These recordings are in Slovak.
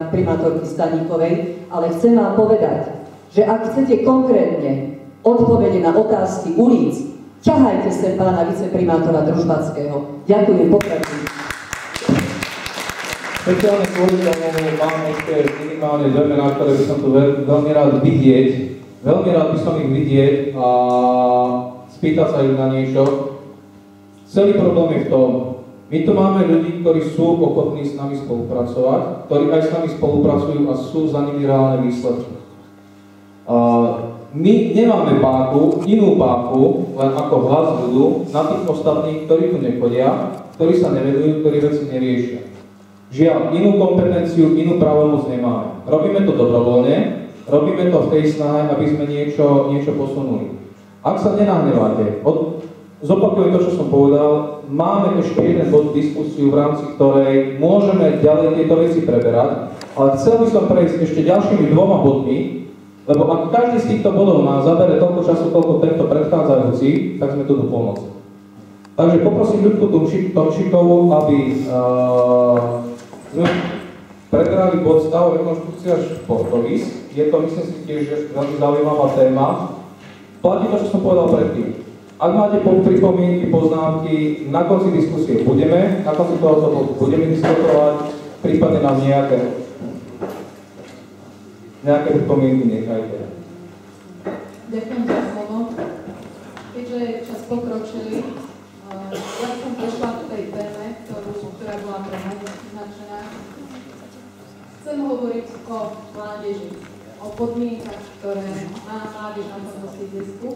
primátorky Staníkovej, ale chcem vám povedať, že ak chcete konkrétne odpovede na otázky ulic, ťahajte sem pána viceprimátora Družbackého. Ďakujem, pokračujem. Špeciálne kvôli tomu mám ešte minimálne dve mená, ktoré by som tu veľmi rád vidieť. Veľmi rád by som ich vidieť a spýtať sa ich na niečo. Celý problém je v tom, my tu máme ľudí, ktorí sú ochotní s nami spolupracovať, ktorí aj s nami spolupracujú a sú za nimi reálne výsledky. My nemáme páku, inú páku, len ako hlas ľudu, na tých ostatných, ktorí tu nechodia, ktorí sa nevedujú, ktorí veci neriešia. Žiaľ, inú kompetenciu, inú právomoc nemáme. Robíme to dobrovoľne, robíme to v tej snahe, aby sme niečo posunuli. Ak sa nenahneváte, zopakujem to, čo som povedal, máme ešte jeden bod diskusiu, v rámci ktorej môžeme ďalej tieto veci preberať, ale chcel by som prejsť ešte ďalšími dvoma bodmi, lebo ak každý z týchto bodov nám zabere toľko času, koľko tento predchádzajúci, tak sme tu do polnoci. Takže poprosím Ľudku Tomšikovú, aby sme prebrali bod stavu rekonštrukcia športovísk. Je to, myslím si, tiež veľmi zaujímavá téma. Platí to, čo som povedal predtým. Ak máte pripomienky, poznámky, na konci diskusie budeme diskutovať, prípadne nám nejaké pripomienky nechajte. Ďakujem za slovo. Keďže je čas pokročilý, ja som prešla k tej téme, ktorá bola pre mňa vyznačená. Chcem hovoriť o mládeži, o podmienkach, ktoré má mládež na tomto sídlisku.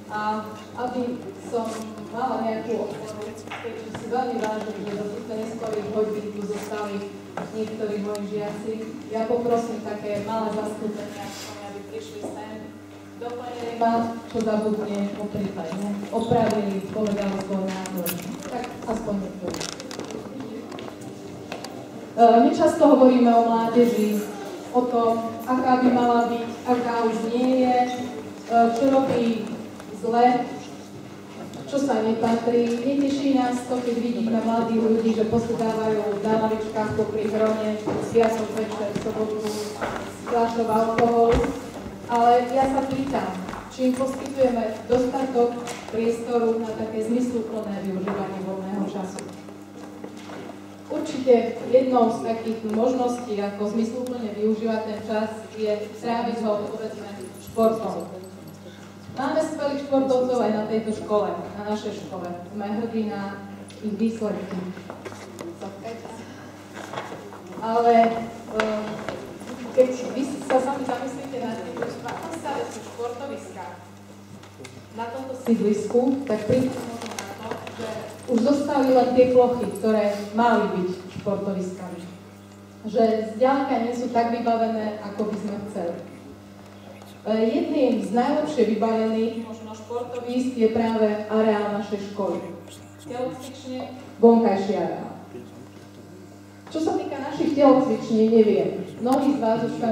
A aby som mala nejakú odporu, keďže si veľmi vážim, že do týchto neskorých hodín tu zostali niektorí moji žiaci, ja poprosím také malé zastúpenia, aby prišli sem, doplnili ma, čo zabudne, poprípadne opravili, povedali svoj názor. Tak aspoň niekto. My často hovoríme o mládeži, o tom, aká by mala byť, aká už nie je, čo robí zle, čo sa nepatrí. Neteší nás to, keď vidíme mladých ľudí, že posedávajú na lavičkách popri hrone, spiacok večer, sobotu, s fľašou alkoholu. Ale ja sa pýtam, či im poskytujeme dostatok priestoru na také zmysluplné využívanie voľného času. Určite jednou z takých možností, ako zmysluplne využívať ten čas, je stráviť ho, povedzme, športom. Máme skvelých športovcov aj na tejto škole, na našej škole. Sme hrdí na ich výsledky. Ale keď vy sa sami zamyslíte na tým, že v akom stave sú športoviská na tomto sídlisku, tak príďte možno na to, že už zostali len tie plochy, ktoré mali byť športoviskami. Že zďaleka nie sú tak vybavené, ako by sme chceli. Jedným z najlepšie vybavených možno športovísk je práve areál našej školy. Telocvične, vonkajší areál. Čo sa týka našich telocviční, neviem. Mnohí z vás už tam